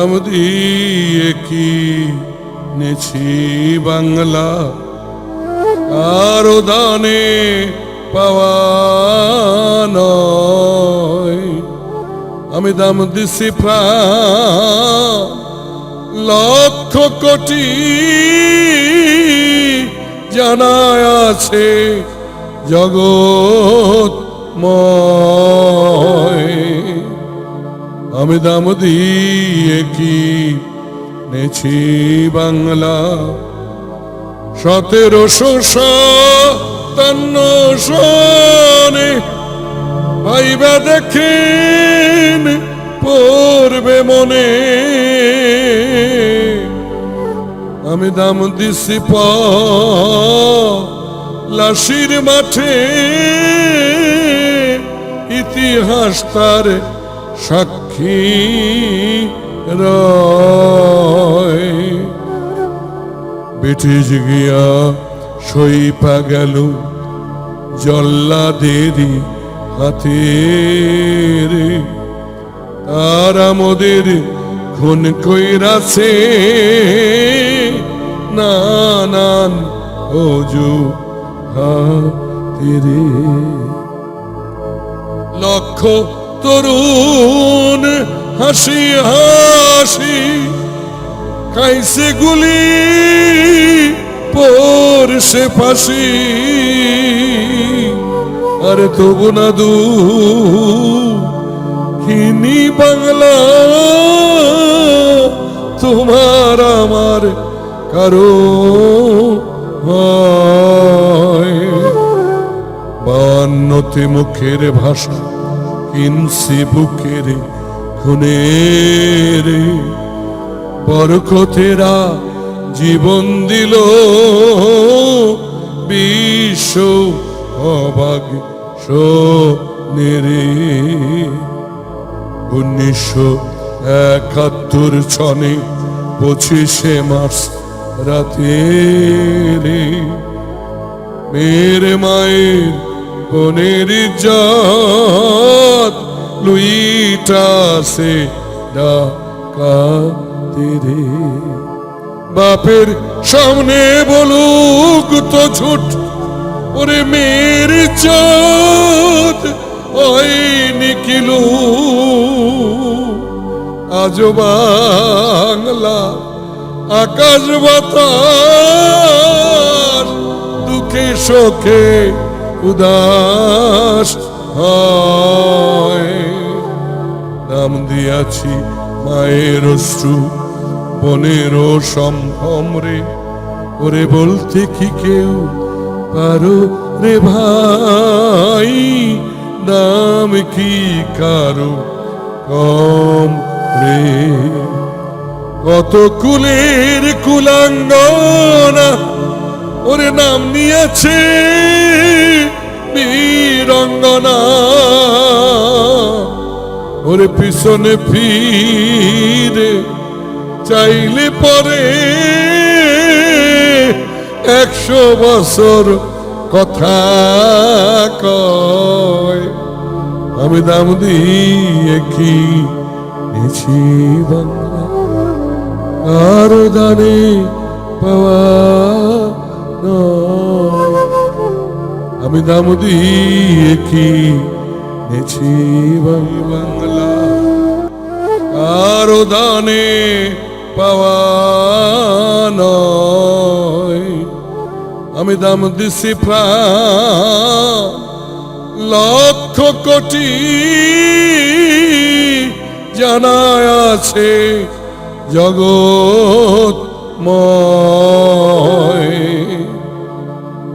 দাম দিয়ে কিনেছি বাংলা, কারো দানে পাওয়া নয়। আমি দাম দিছি প্রাণ লক্ষ কোটি, জানায় আছে জগৎময়। আমি দাম দিয়ে কিনেছি বাংলা, 1757 সনে। ভাইবা দেখেন পড়বে মনে, আমি দাম দিছি লাশির মাঠে। ইতিহাস তার সাক্ষী রয়। ব্রিটিশ গিয়া সইপা গেল জল্লাদেরই হাতে রে, তারা মোদের খুন কইরাছে নানান অজুহাতে রে। লক্ষ তরুণ হাসি হাসি খাইছে গুলি, পড়ছে ফাঁসি। আর তবু না দুঃখিনী বাংলা, তোমার আমার কারো হয়। 52তে মুখের ভাষা কিনছি বুকের খুনের, বরকতেরা জীবন দিল বিশ্ব অবাক শোনেরে। 1971 সনে 25শে মার্চ রাতে রে, মেরে মায়ের বোনের ইজ্জত লুইটাছে ডাকাতে রে। বাপের সামনে বলুক তো ঝুট, ওরে মেয়ের ইজ্জত হয়নি কিলু। আজ বাংলা আকাশ বাতাস দুঃখে শোকে উদাস হয়। নাম দিয়াছি মায়ের অশ্রু বনেরও সম্ভ্রম রে, ওরে বলতে কি কেউ পারো রে ভাই, নাম কি কারো কম রে। কত কুলের কুলাঙ্গনা ওরে নাম নিয়েছে বীরঙ্গনা, ওরে পিছনে ফিরে চাইলে পরে 100 বছর কথা কয়। আমি দাম দিয়ে কিনেছি বাংলা, কারো দানে পাওয়া নয়। আমি দাম দিয়ে কিনেছি বাংলা, কারো দানে পাওয়া নয়। আমি দাম দিছি প্রাণ লক্ষ কোটি, জানায় আছে জগৎময়।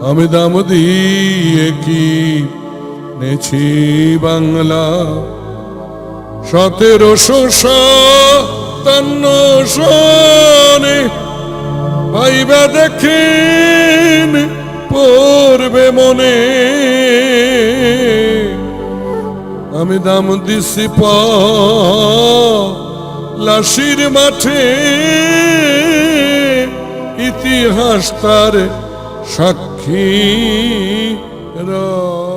আমি দাম দিয়ে কিনেছি বাংলা, 1757 সনে। ভাইবা দেখেন পড়বে মনে, আমি দাম দিছি লাশির মাঠে। ইতিহাস তার সাক্ষী রয়।